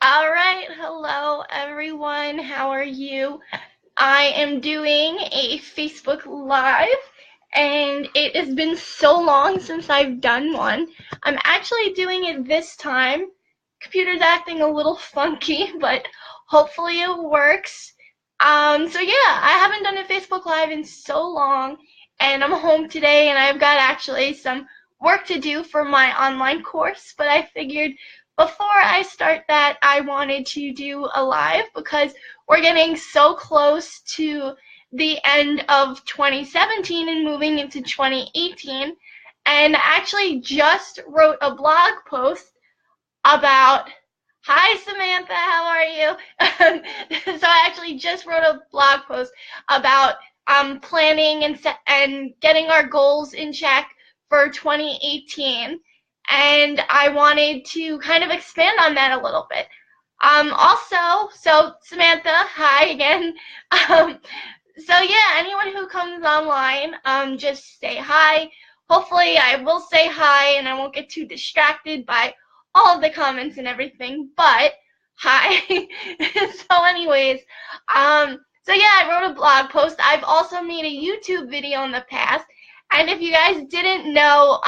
All right, hello everyone. How are you? I am doing a Facebook Live, and it has been so long since I've done one. I'm actually doing it this time. Computer's acting a little funky, but hopefully it works. So yeah, I haven't done a Facebook Live in so long, and I'm home today, and I've got actually some work to do for my online course, but I figured before I start that, I wanted to do a live because we're getting so close to the end of 2017 and moving into 2018. And I actually just wrote a blog post about, hi Samantha, how are you? So I actually just wrote a blog post about planning and getting our goals in check for 2018, and I wanted to kind of expand on that a little bit. Also, so Samantha, hi again. Um, so yeah, anyone who comes online, just say hi. Hopefully I will say hi and I won't get too distracted by all of the comments and everything, but hi. So anyways, so yeah, I wrote a blog post. I've also made a YouTube video in the past, and if you guys didn't know,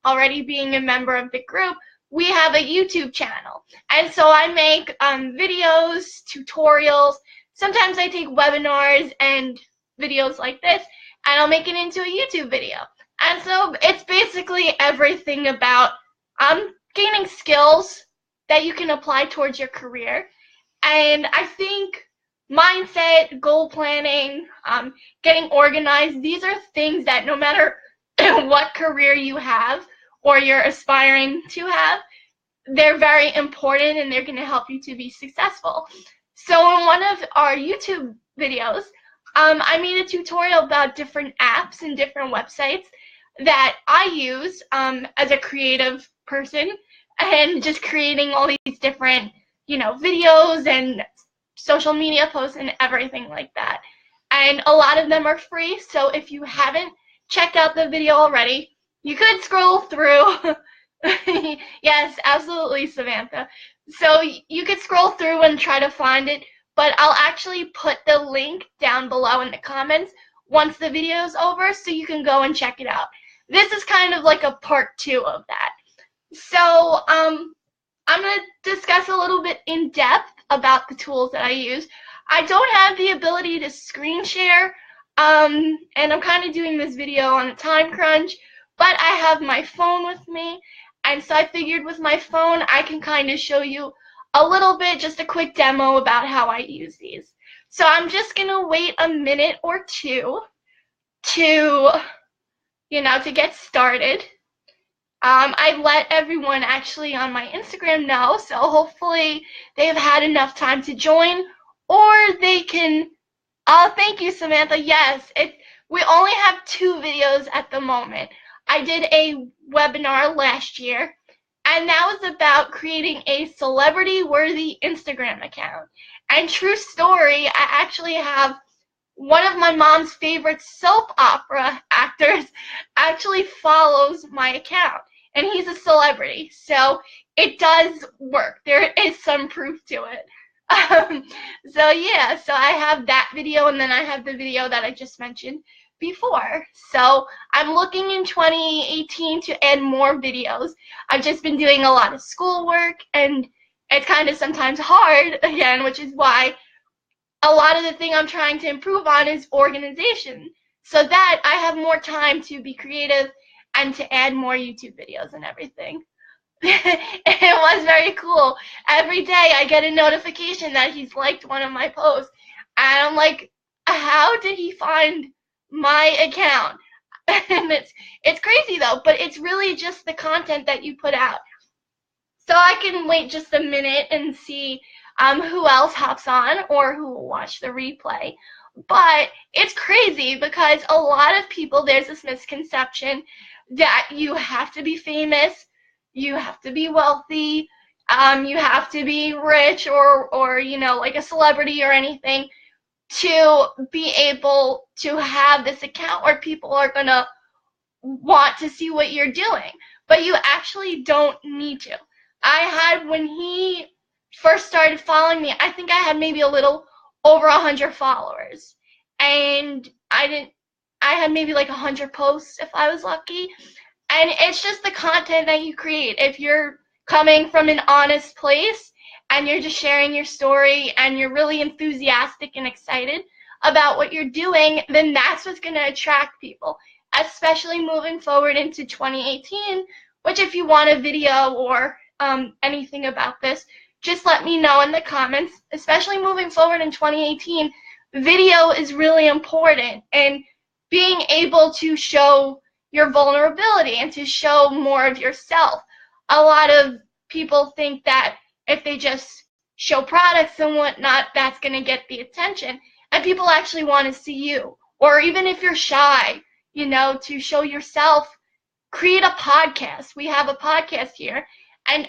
already being a member of the group, we have a YouTube channel. And so I make videos, tutorials. Sometimes I take webinars and videos like this, and I'll make it into a YouTube video. And so it's basically everything about gaining skills that you can apply towards your career. And I think mindset, goal planning, getting organized, these are things that no matter what career you have or you're aspiring to have, they're very important and they're going to help you to be successful. So in one of our YouTube videos, I made a tutorial about different apps and different websites that I use as a creative person, and just creating all these different, videos and social media posts and everything like that. And a lot of them are free, so if you haven't checked out the video already, you could scroll through. Yes, absolutely, Samantha. So you could scroll through and try to find it, but I'll actually put the link down below in the comments once the video is over, so you can go and check it out. This is kind of like a part 2 of that. So I'm going to discuss a little bit in depth about the tools that I use. I don't have the ability to screen share, and I'm kind of doing this video on a time crunch, but I have my phone with me, and so I figured with my phone I can kind of show you a little bit, just a quick demo about how I use these. So I'm just going to wait a minute or two to, to get started. I let everyone actually on my Instagram know, so hopefully they've had enough time to join, or they can, thank you, Samantha. Yes, we only have 2 videos at the moment. I did a webinar last year, and that was about creating a celebrity-worthy Instagram account. And true story, I actually have one of my mom's favorite soap opera actors actually follows my account, and he's a celebrity, so it does work. There is some proof to it. So yeah, so I have that video, and then I have the video that I just mentioned before. So I'm looking in 2018 to add more videos. I've just been doing a lot of schoolwork, and it's kind of sometimes hard, again, which is why a lot of the thing I'm trying to improve on is organization, so that I have more time to be creative and to add more YouTube videos and everything. It was very cool. Every day I get a notification that he's liked one of my posts, and I'm like, how did he find my account? And it's crazy though, but it's really just the content that you put out. So I can wait just a minute and see who else hops on or who will watch the replay. But it's crazy because a lot of people, there's this misconception that you have to be famous, you have to be wealthy, you have to be rich or like a celebrity or anything to be able to have this account where people are going to want to see what you're doing. But you actually don't need to. I had, when he first started following me, I think I had maybe a little over 100 followers. And I had maybe like 100 posts if I was lucky. And it's just the content that you create. If you're coming from an honest place and you're just sharing your story and you're really enthusiastic and excited about what you're doing, then that's what's going to attract people, especially moving forward into 2018, which if you want a video or anything about this, just let me know in the comments. Especially moving forward in 2018, video is really important, and being able to show your vulnerability and to show more of yourself. A lot of people think that if they just show products and whatnot, that's going to get the attention. And people actually want to see you. Or even if you're shy, to show yourself, create a podcast. We have a podcast here. And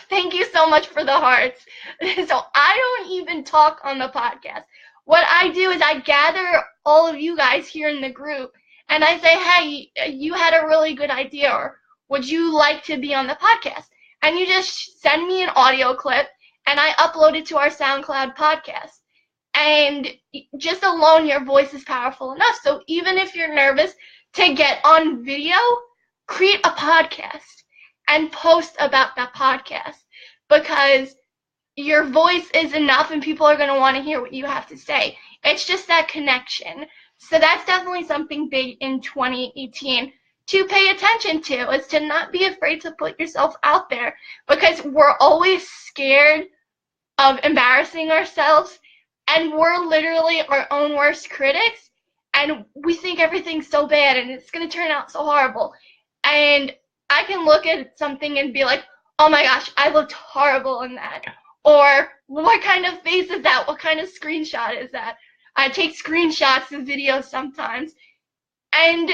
thank you so much for the hearts. So I don't even talk on the podcast. What I do is I gather all of you guys here in the group and I say, hey, you had a really good idea, or would you like to be on the podcast? And you just send me an audio clip and I upload it to our SoundCloud podcast. And just alone, your voice is powerful enough. So even if you're nervous to get on video, create a podcast and post about that podcast, because your voice is enough and people are going to want to hear what you have to say. It's just that connection. So that's definitely something big in 2018 to pay attention to, is to not be afraid to put yourself out there, because we're always scared of embarrassing ourselves, and we're literally our own worst critics, and we think everything's so bad and it's going to turn out so horrible. And I can look at something and be like, oh my gosh, I looked horrible in that. Or what kind of face is that? What kind of screenshot is that? I take screenshots of videos sometimes, and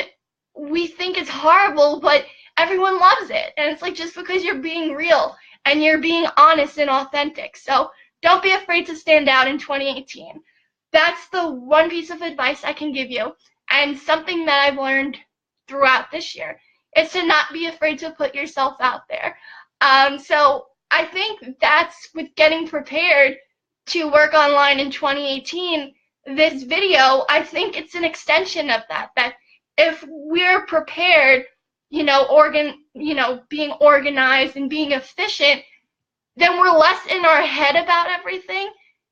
we think it's horrible, but everyone loves it. And it's like, just because you're being real and you're being honest and authentic. So don't be afraid to stand out in 2018. That's the one piece of advice I can give you, and something that I've learned throughout this year is to not be afraid to put yourself out there. So I think that's with getting prepared to work online in 2018. This video, I think it's an extension of that. That if we're prepared, being organized and being efficient, then we're less in our head about everything,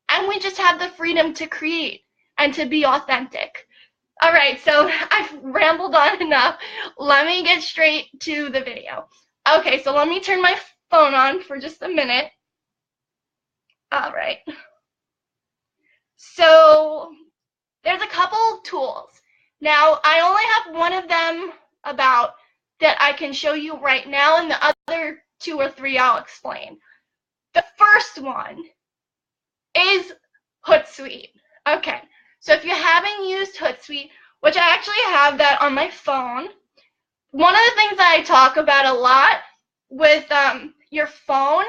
and we just have the freedom to create and to be authentic. All right, so I've rambled on enough. Let me get straight to the video. Okay, so let me turn my phone on for just a minute. All right. So there's a couple tools. Now, I only have one of them that I can show you right now, and the other 2 or 3 I'll explain. The first one is Hootsuite. Okay, so if you haven't used Hootsuite, which I actually have that on my phone, one of the things that I talk about a lot with your phone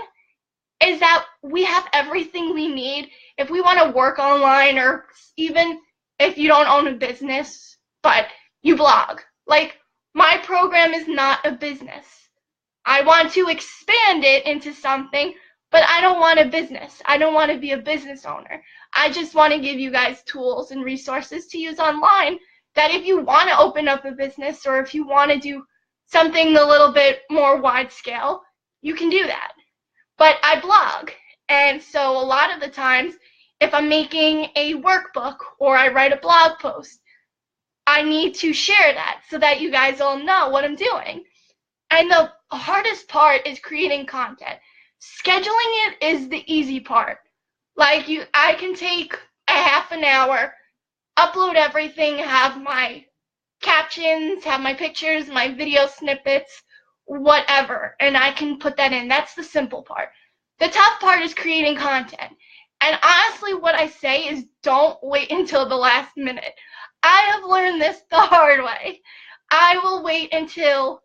is that we have everything we need if we want to work online, or even if you don't own a business, but you blog. Like, my program is not a business. I want to expand it into something, but I don't want a business. I don't want to be a business owner. I just want to give you guys tools and resources to use online, that if you want to open up a business, or if you want to do something a little bit more wide scale, you can do that. But I blog, and so a lot of the times, if I'm making a workbook or I write a blog post, I need to share that so that you guys all know what I'm doing. And the hardest part is creating content. Scheduling it is the easy part. Like, I can take a half an hour, upload everything, have my captions, have my pictures, my video snippets, whatever, and I can put that in. That's the simple part. The tough part is creating content. And honestly, what I say is, don't wait until the last minute. I have learned this the hard way. I will wait until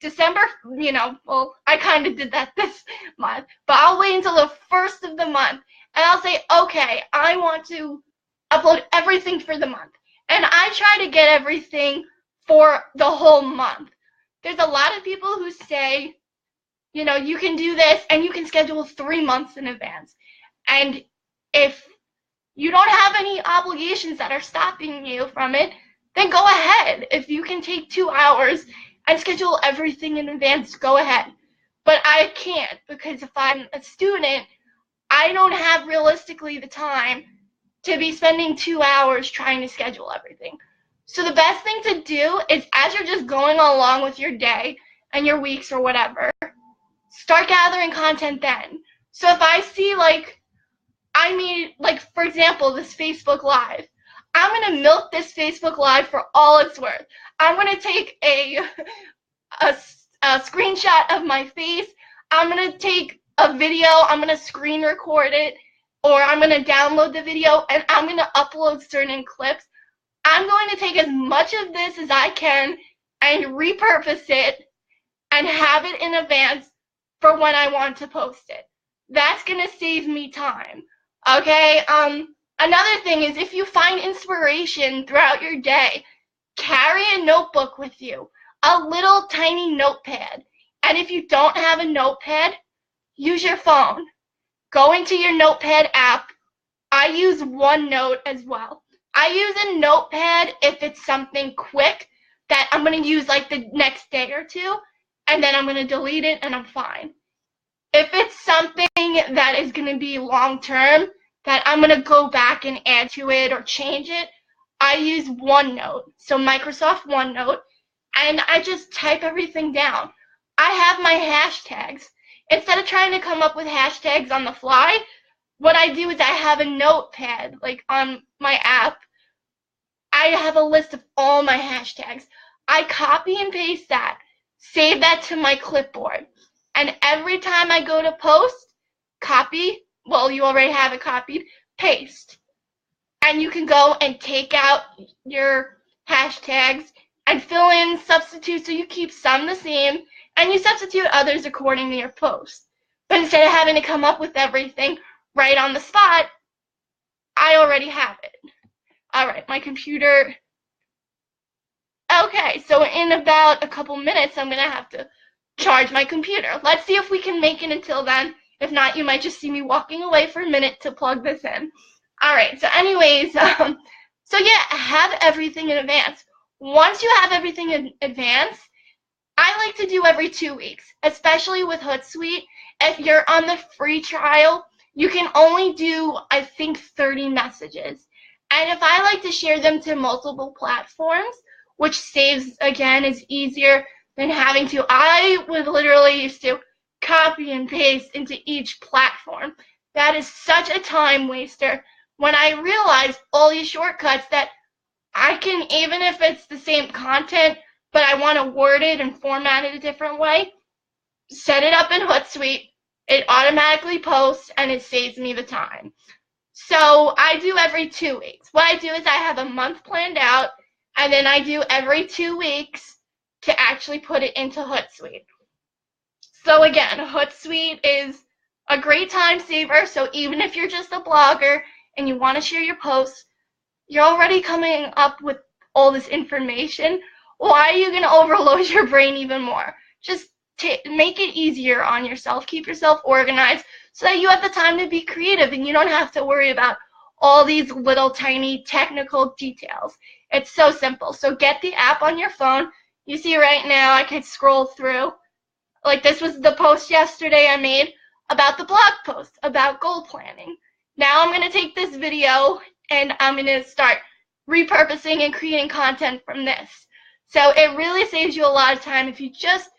December, I kind of did that this month, but I'll wait until the first of the month, and I'll say, okay, I want to upload everything for the month. And I try to get everything for the whole month. There's a lot of people who say, You know, you can do this and you can schedule 3 months in advance. And if you don't have any obligations that are stopping you from it, then go ahead. If you can take 2 hours and schedule everything in advance, go ahead. But I can't, because if I'm a student, I don't have realistically the time to be spending 2 hours trying to schedule everything. So the best thing to do is, as you're just going along with your day and your weeks or whatever, start gathering content then. So if I see, like, I mean, like, for example, this Facebook Live. I'm going to milk this Facebook Live for all it's worth. I'm going to take a screenshot of my face. I'm going to take a video. I'm going to screen record it, or I'm going to download the video, and I'm going to upload certain clips. I'm going to take as much of this as I can and repurpose it and have it in advance for when I want to post it. That's going to save me time. Okay, another thing is, if you find inspiration throughout your day, carry a notebook with you, a little tiny notepad. And if you don't have a notepad, use your phone. Go into your notepad app. I use OneNote as well. I use a notepad if it's something quick that I'm going to use like the next day or two, and then I'm going to delete it and I'm fine. If it's something that is going to be long term, that I'm going to go back and add to it or change it, I use OneNote, so Microsoft OneNote, and I just type everything down. I have my hashtags. Instead of trying to come up with hashtags on the fly, what I do is I have a notepad, like on my app. I have a list of all my hashtags. I copy and paste that, save that to my clipboard. And every time I go to post, copy, well, you already have it copied, paste. And you can go and take out your hashtags and fill in substitutes, so you keep some the same and you substitute others according to your post. But instead of having to come up with everything right on the spot, I already have it. All right, my computer. Okay, so in about a couple minutes, I'm going to have to charge my computer. Let's see if we can make it until then. If not, you might just see me walking away for a minute to plug this in. All right, so anyways, so yeah, have everything in advance. Once you have everything in advance, I like to do every 2 weeks, especially with Hootsuite. If you're on the free trial, you can only do, I think, 30 messages. And if I like to share them to multiple platforms, which saves, again, is easier than having to, I would literally used to copy and paste into each platform. That is such a time waster. When I realized all these shortcuts that I can, even if it's the same content, but I want to word it and format it a different way, set it up in Hootsuite, it automatically posts, and it saves me the time. So I do every 2 weeks. What I do is I have a month planned out, and then I do every 2 weeks to actually put it into Hootsuite. So again, Hootsuite is a great time saver. So even if you're just a blogger and you want to share your posts, you're already coming up with all this information. Why are you going to overload your brain even more? Just make it easier on yourself. Keep yourself organized so that you have the time to be creative and you don't have to worry about all these little tiny technical details. It's so simple. So get the app on your phone. You see right now I can scroll through. Like, this was the post yesterday I made about the blog post about goal planning. Now I'm going to take this video and I'm going to start repurposing and creating content from this. So it really saves you a lot of time if you just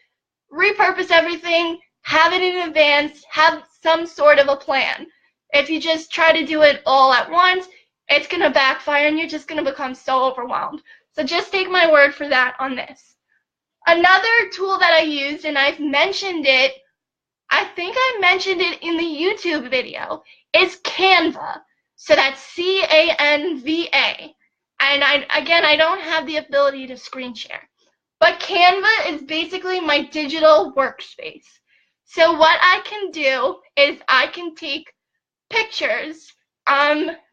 repurpose everything, have it in advance, have some sort of a plan. If you just try to do it all at once, it's going to backfire and you're just going to become so overwhelmed. So just take my word for that on this. Another tool that I used, and I've mentioned it, I think I mentioned it in the YouTube video, is Canva. So that's C-A-N-V-A. And I don't have the ability to screen share. But Canva is basically my digital workspace. So what I can do is I can take pictures,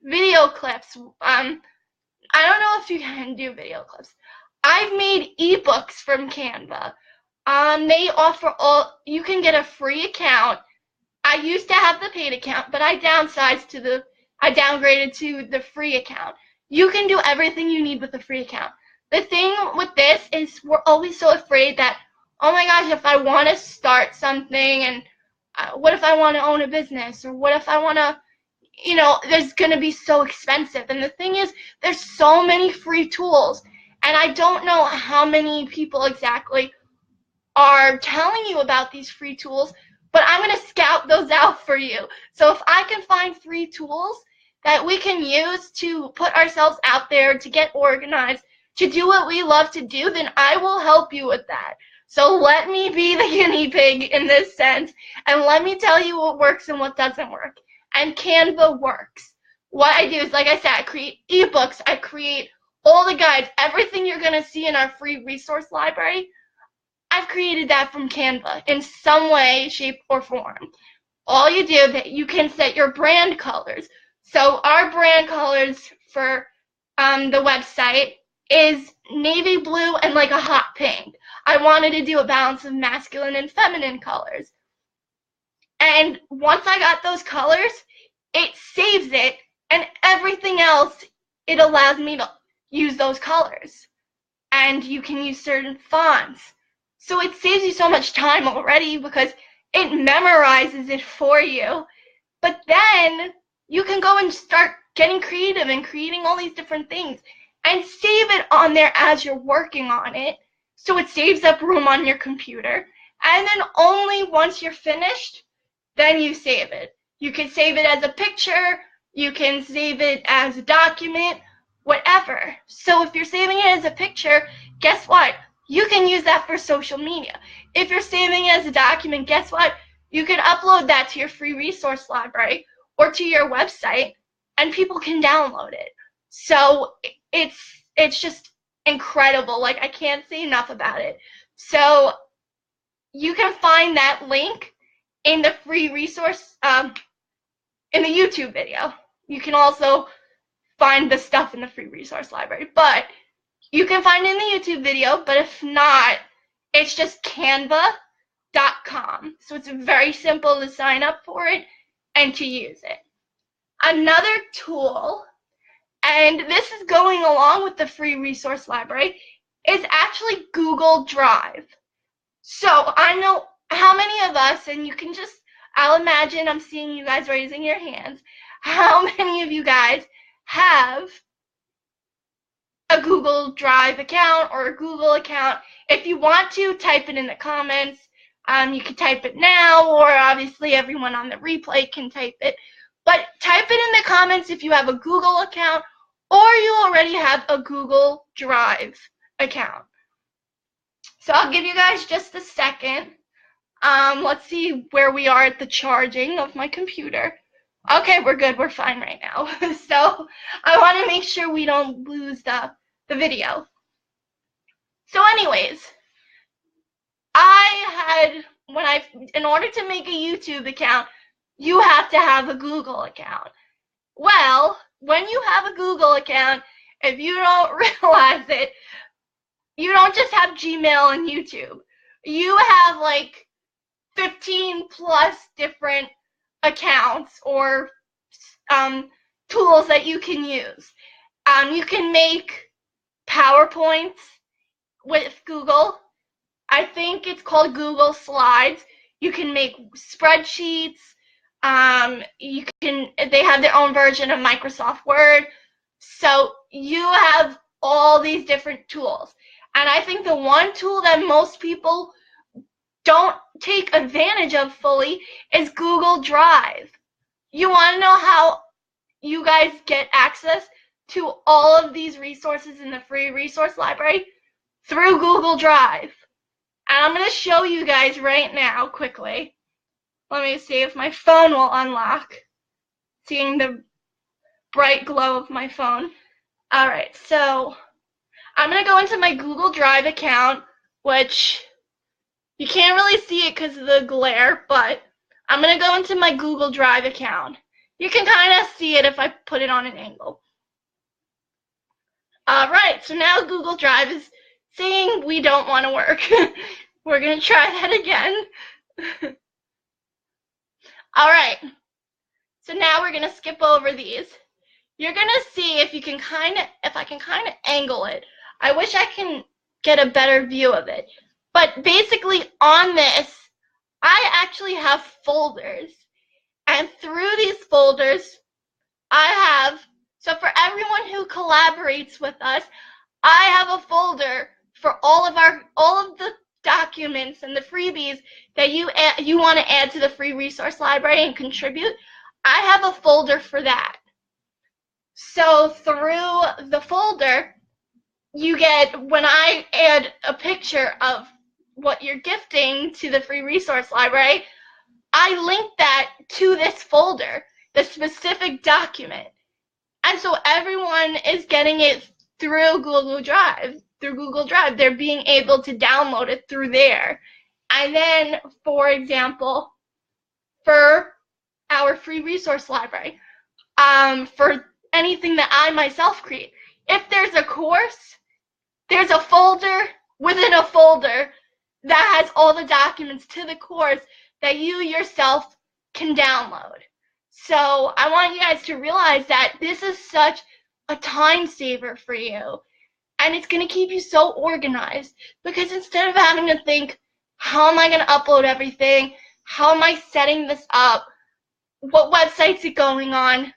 video clips. I don't know if you can do video clips. I've made ebooks from Canva. They offer you can get a free account. I used to have the paid account, but I downgraded to the free account. You can do everything you need with the free account. The thing with this is we're always so afraid that, oh my gosh, if I want to start something, and what if I want to own a business, or what if I want to, there's going to be so expensive. And the thing is, there's so many free tools, and I don't know how many people exactly are telling you about these free tools, but I'm going to scout those out for you. So if I can find free tools that we can use to put ourselves out there, to get organized, to do what we love to do, then I will help you with that. So let me be the guinea pig in this sense, and let me tell you what works and what doesn't work. And Canva works. What I do is, like I said, I create ebooks, I create all the guides, everything you're going to see in our free resource library. I've created that from Canva in some way, shape, or form. All you do, that you can set your brand colors. So our brand colors for the website is navy blue and like a hot pink. I wanted to do a balance of masculine and feminine colors. And once I got those colors, it saves it, and everything else, it allows me to use those colors. And you can use certain fonts. So it saves you so much time already because it memorizes it for you. But then you can go and start getting creative and creating all these different things and save it on there as you're working on it. So it saves up room on your computer. And then only once you're finished, then you save it. You can save it as a picture, you can save it as a document, whatever. So if you're saving it as a picture, guess what? You can use that for social media. If you're saving it as a document, guess what? You can upload that to your free resource library or to your website, and people can download it. So it's just incredible. Like, I can't say enough about it. So you can find that link in the free resource, in the YouTube video. You can also find the stuff in the free resource library, but you can find it in the YouTube video. But if not, it's just canva.com. So it's very simple to sign up for it and to use it. Another tool, and this is going along with the free resource library, is actually Google Drive. So I know how many of us, and you can just, I'll imagine I'm seeing you guys raising your hands, how many of you guys have a Google Drive account or a Google account? If you want to, type it in the comments. You can type it now, or obviously everyone on the replay can type it. But type it in the comments if you have a Google account or you already have a Google Drive account. So I'll give you guys just a second. Let's see where we are at the charging of my computer. Okay, we're good. We're fine right now. So I want to make sure we don't lose the video. So anyways, in order to make a YouTube account, you have to have a Google account. Well, when you have a Google account, if you don't realize it, you don't just have Gmail and YouTube. You have like 15 plus different accounts or tools that you can use. You can make PowerPoints with Google. I think it's called Google Slides. You can make spreadsheets. They have their own version of Microsoft Word. So you have all these different tools. And I think the one tool that most people don't take advantage of fully is Google Drive. You want to know how you guys get access to all of these resources in the free resource library? Through Google Drive. And I'm going to show you guys right now quickly. Let me see if my phone will unlock. Seeing the bright glow of my phone. Alright, so I'm going to go into my Google Drive account, which you can't really see it because of the glare, but I'm going to go into my Google Drive account. You can kind of see it if I put it on an angle. Alright, so now Google Drive is saying we don't want to work. We're going to try that again. All right. So now we're going to skip over these. You're going to see if I can kind of angle it. I wish I can get a better view of it. But basically on this, I actually have folders. And through these folders, so for everyone who collaborates with us, I have a folder for all of the documents and the freebies that you want to add to the free resource library and contribute. I have a folder for that. So through the folder, you get, when I add a picture of what you're gifting to the free resource library, I link that to this folder, the specific document. And so everyone is getting it through Google Drive. They're being able to download it through there. And then, for example, for our free resource library, for anything that I myself create, if there's a course, there's a folder within a folder that has all the documents to the course that you yourself can download. So I want you guys to realize that this is such a time saver for you. And it's going to keep you so organized, because instead of having to think, how am I going to upload everything? How am I setting this up? What website's it going on?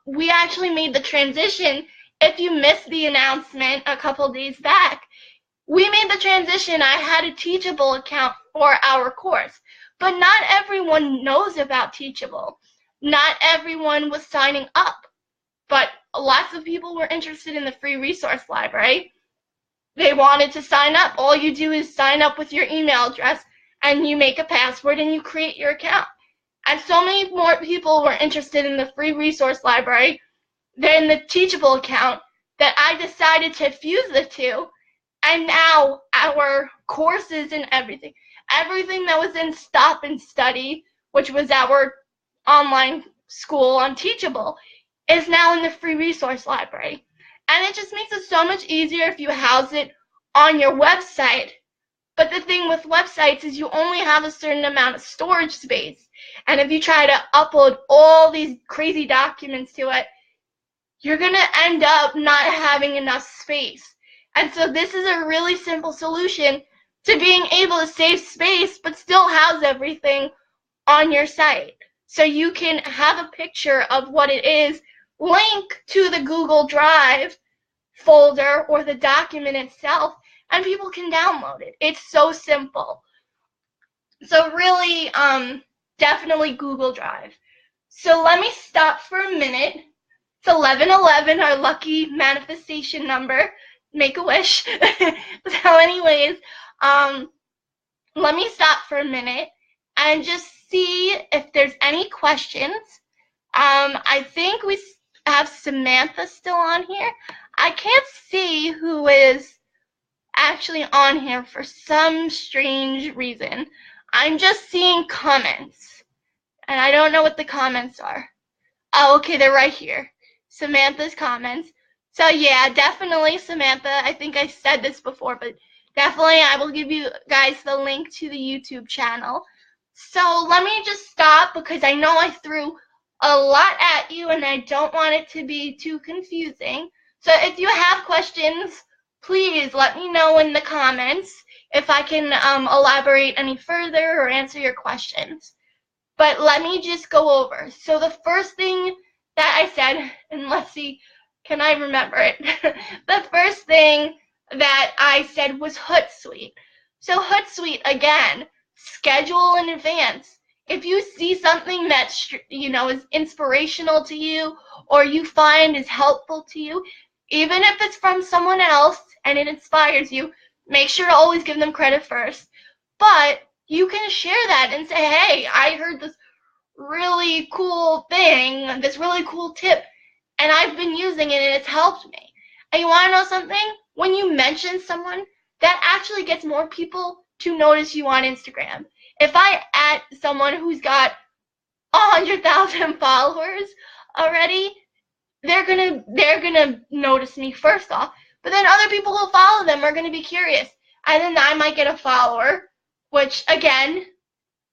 We actually made the transition. If you missed the announcement a couple days back, we made the transition. I had a Teachable account for our course, but not everyone knows about Teachable. Not everyone was signing up, but lots of people were interested in the free resource library. They wanted to sign up. All you do is sign up with your email address, and you make a password, and you create your account. And so many more people were interested in the free resource library than the Teachable account that I decided to fuse the two. And now our courses and everything that was in Stop and Study, which was our online school on Teachable, is now in the free resource library. And it just makes it so much easier if you house it on your website. But the thing with websites is you only have a certain amount of storage space. And if you try to upload all these crazy documents to it, you're going to end up not having enough space. And so this is a really simple solution to being able to save space but still house everything on your site. So you can have a picture of what it is, link to the Google Drive folder or the document itself, and people can download it. It's so simple. So really, definitely Google Drive. So let me stop for a minute. It's 1111, our lucky manifestation number. Make a wish. So anyways, let me stop for a minute and just see if there's any questions. I think we have Samantha still on here. I can't see who is actually on here for some strange reason. I'm just seeing comments, and I don't know what the comments are. Oh, okay, they're right here. Samantha's comments. So yeah, definitely Samantha. I think I said this before, but definitely I will give you guys the link to the YouTube channel. So let me just stop, because I know I threw a lot at you and I don't want it to be too confusing. So if you have questions, please let me know in the comments if I can elaborate any further or answer your questions. But let me just go over. So the first thing that I said, and let's see, can I remember it? The first thing that I said was Hootsuite. So Hootsuite, again, schedule in advance. If you see something that is inspirational to you or you find is helpful to you, even if it's from someone else and it inspires you, make sure to always give them credit first. But you can share that and say, hey, I heard this really cool thing, this really cool tip, and I've been using it and it's helped me. And you want to know something? When you mention someone, that actually gets more people to notice you on Instagram. If I add someone who's got 100,000 followers already, they're gonna notice me first off. But then other people who follow them are gonna be curious. and then I might get a follower, which again,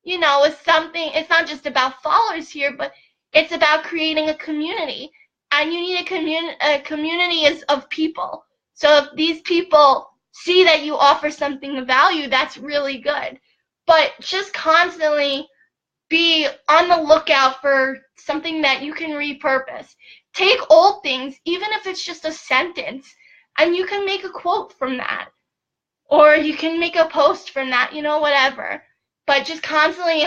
you know, is something. It's not just about followers here, but it's about creating a community, and you need a community is of people. So if these people see that you offer something of value, that's really good. But just constantly be on the lookout for something that you can repurpose. Take old things, even if it's just a sentence, and you can make a quote from that. Or you can make a post from that, you know, whatever. But just constantly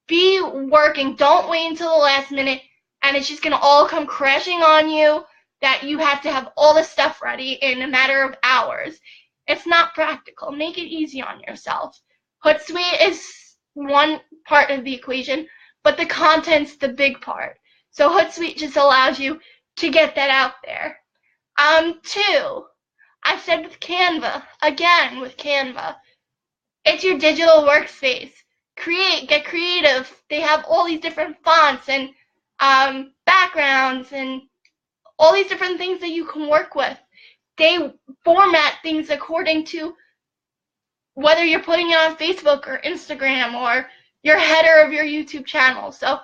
be working. Don't wait until the last minute and it's just going to all come crashing on you that you have to have all this stuff ready in a matter of hours. It's not practical. Make it easy on yourself. Hootsuite is one part of the equation, but the content's the big part. So Hootsuite just allows you to get that out there. Two, I said with Canva, again with Canva, it's your digital workspace. Get creative. They have all these different fonts and backgrounds and all these different things that you can work with. They format things according to whether you're putting it on Facebook or Instagram or your header of your YouTube channel. So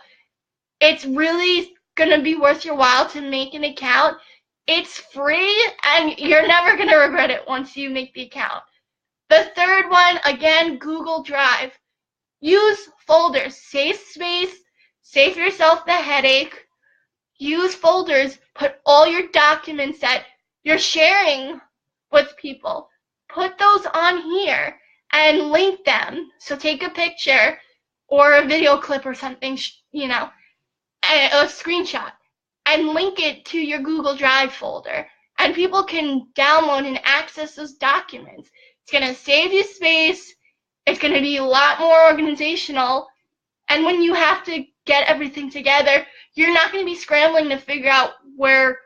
it's really going to be worth your while to make an account. It's free and you're never going to regret it once you make the account. The third one, again, Google Drive. Use folders. Save space. Save yourself the headache. Use folders. Put all your documents that you're sharing with people. Put those on here and link them. So take a picture or a video clip or something, you know, a screenshot, and link it to your Google Drive folder. And people can download and access those documents. It's going to save you space. It's going to be a lot more organizational. And when you have to get everything together, you're not going to be scrambling to figure out where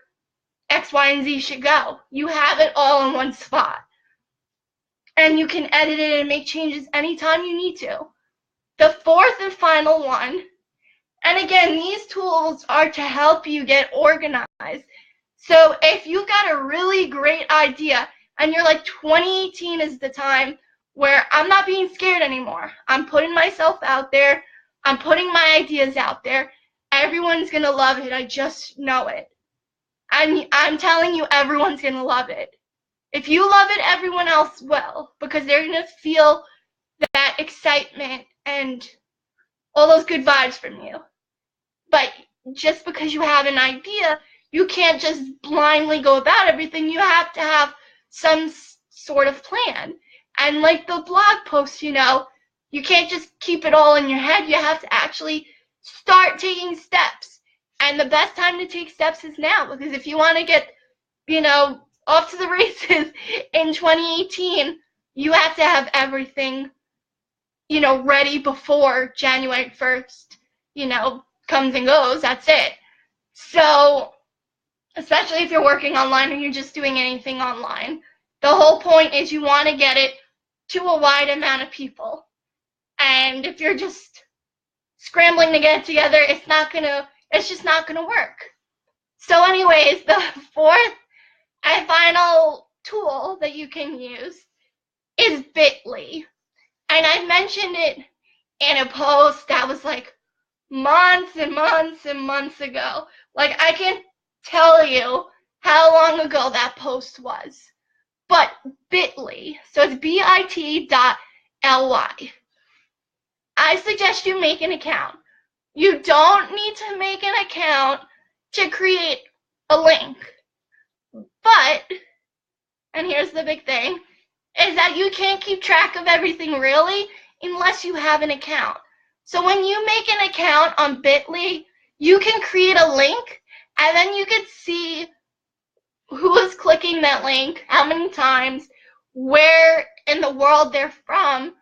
X, Y, and Z should go. You have it all in one spot. And you can edit it and make changes anytime you need to. The fourth and final one, and again, these tools are to help you get organized. So if you've got a really great idea and you're like, 2018 is the time where I'm not being scared anymore. I'm putting myself out there. I'm putting my ideas out there. Everyone's going to love it. I just know it. And I'm telling you, everyone's going to love it. If you love it, everyone else will, because they're going to feel that excitement and all those good vibes from you. But just because you have an idea, you can't just blindly go about everything. You have to have some sort of plan. And like the blog post, you know, you can't just keep it all in your head. You have to actually start taking steps. And the best time to take steps is now, because if you want to get, you know, off to the races in 2018, you have to have everything, you know, ready before January 1st, you know, comes and goes. That's it. So, especially if you're working online or you're just doing anything online, the whole point is you want to get it to a wide amount of people. And if you're just scrambling to get it together, it's just not gonna work. So anyways, the fourth and final tool that you can use is Bitly. And I mentioned it in a post that was like months and months and months ago. Like, I can't tell you how long ago that post was. But Bitly, so it's bit.ly. I suggest you make an account. You don't need to make an account to create a link. But, and here's the big thing, is that you can't keep track of everything really unless you have an account. So when you make an account on Bitly, you can create a link and then you can see who is clicking that link, how many times, where in the world they're from,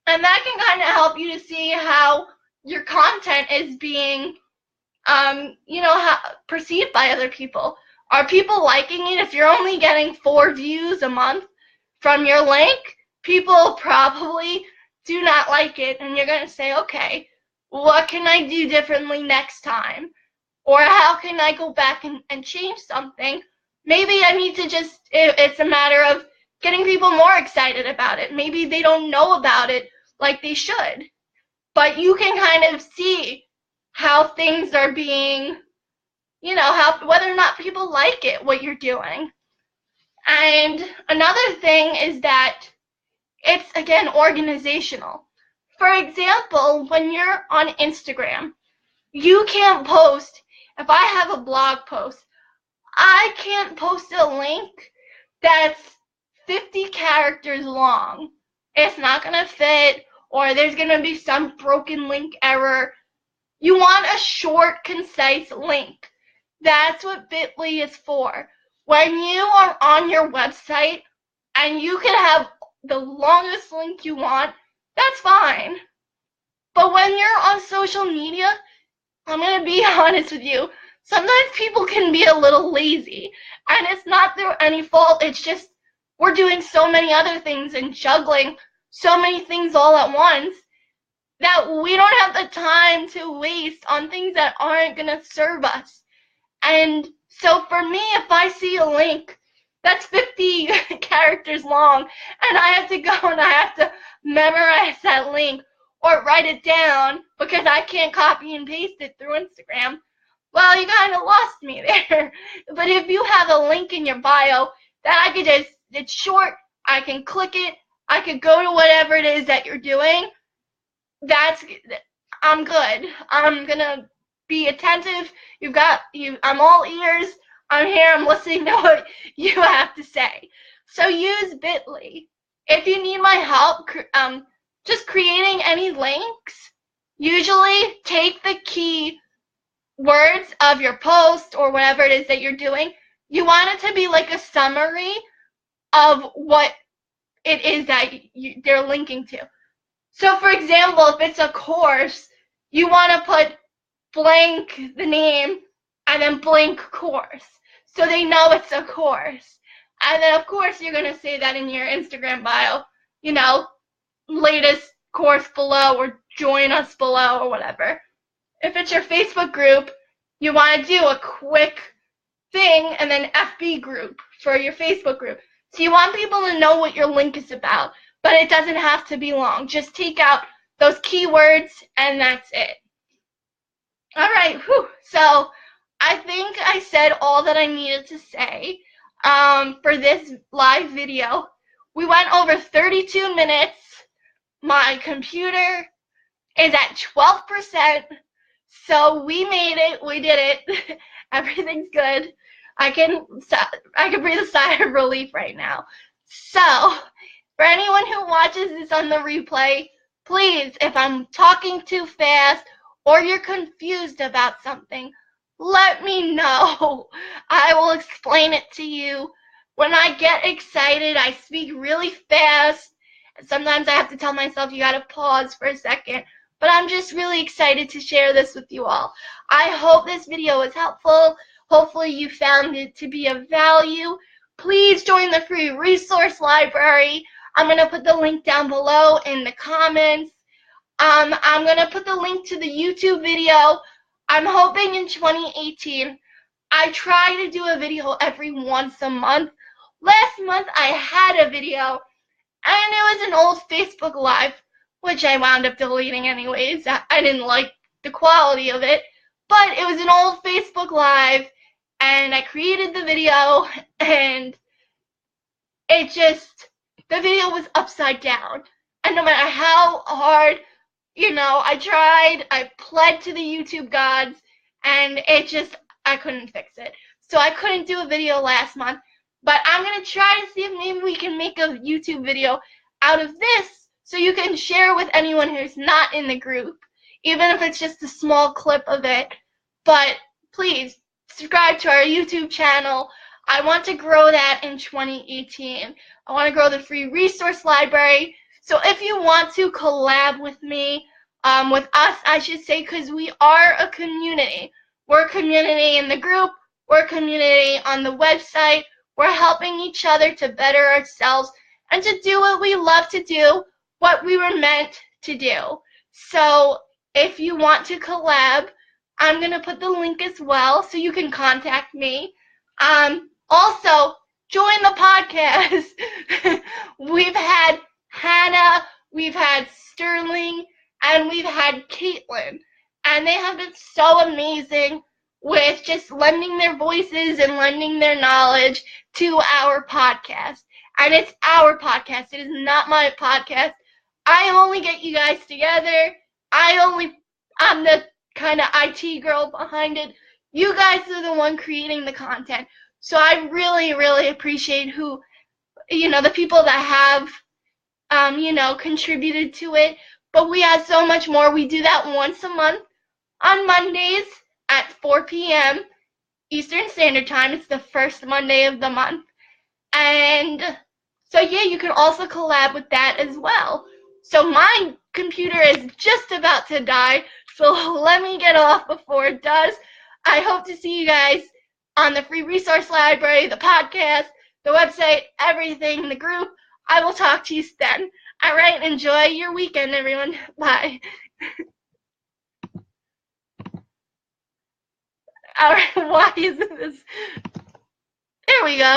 and that can kind of help you to see how your content is being, you know, perceived by other people. Are people liking it? If you're only getting 4 views a month from your link, people probably do not like it, and you're going to say, okay, what can I do differently next time? Or how can I go back and change something? Maybe I need to it's a matter of getting people more excited about it. Maybe they don't know about it like they should, but you can kind of see how things are being, how whether or not people like it, what you're doing. And another thing is that it's, again, organizational. For example, when you're on Instagram, you can't post, if I have a blog post, I can't post a link that's 50 characters long. It's not going to fit, or there's going to be some broken link error. You want a short, concise link. That's what Bitly is for. When you are on your website and you can have the longest link you want, that's fine. But when you're on social media, I'm going to be honest with you, sometimes people can be a little lazy. And it's not their any fault, it's just we're doing so many other things and juggling so many things all at once that we don't have the time to waste on things that aren't going to serve us. And so for me, if I see a link that's 50 characters long and I have to go and I have to memorize that link or write it down because I can't copy and paste it through Instagram, well, you kind of lost me there. But if you have a link in your bio that I could just, it's short, I can click it, I could go to whatever it is that you're doing, I'm good. I'm gonna be attentive. I'm all ears. I'm here. I'm listening to what you have to say. So use Bitly. If you need my help, just creating any links, usually take the key words of your post or whatever it is that you're doing. You want it to be like a summary of what it is that they're linking to. So, for example, if it's a course, you want to put blank the name and then blank course so they know it's a course. And then, of course, you're going to say that in your Instagram bio, latest course below or join us below or whatever. If it's your Facebook group, you want to do a quick thing and then FB group for your Facebook group. So you want people to know what your link is about, but it doesn't have to be long. Just take out those keywords and that's it. All right, so I think I said all that I needed to say for this live video. We went over 32 minutes. My computer is at 12%, so we made it. We did it. Everything's good. I can breathe a sigh of relief right now. So, for anyone who watches this on the replay, please, if I'm talking too fast or you're confused about something, let me know. I will explain it to you. When I get excited, I speak really fast. And sometimes I have to tell myself, you gotta pause for a second. But I'm just really excited to share this with you all. I hope this video was helpful. Hopefully you found it to be of value. Please join the free resource library. I'm going to put the link down below in the comments. I'm going to put the link to the YouTube video. I'm hoping in 2018, I try to do a video every once a month. Last month I had a video, and it was an old Facebook Live, which I wound up deleting anyways. I didn't like the quality of it, but it was an old Facebook Live, and I created the video, and the video was upside down. And no matter how hard, I tried, I pled to the YouTube gods, and I couldn't fix it. So I couldn't do a video last month, but I'm going to try to see if maybe we can make a YouTube video out of this so you can share with anyone who's not in the group, even if it's just a small clip of it. But please, subscribe to our YouTube channel. I want to grow that in 2018. I want to grow the free resource library. So if you want to collab with me, with us, I should say, because we are a community. We're a community in the group. We're a community on the website. We're helping each other to better ourselves and to do what we love to do, what we were meant to do. So if you want to collab, I'm going to put the link as well so you can contact me. Also, join the podcast. We've had Hannah, we've had Sterling, and we've had Caitlin. And they have been so amazing with just lending their voices and lending their knowledge to our podcast. And it's our podcast. It is not my podcast. I only get you guys together. I'm the kind of IT girl behind it. You guys are the one creating the content. So I really, really appreciate the people that have, contributed to it. But we have so much more. We do that once a month on Mondays at 4 p.m. Eastern Standard Time. It's the first Monday of the month. And so, yeah, you can also collab with that as well. So my computer is just about to die, so let me get off before it does. I hope to see you guys on the free resource library, the podcast, the website, everything, the group. I will talk to you then. All right, enjoy your weekend, everyone. Bye. All right, why is this? There we go.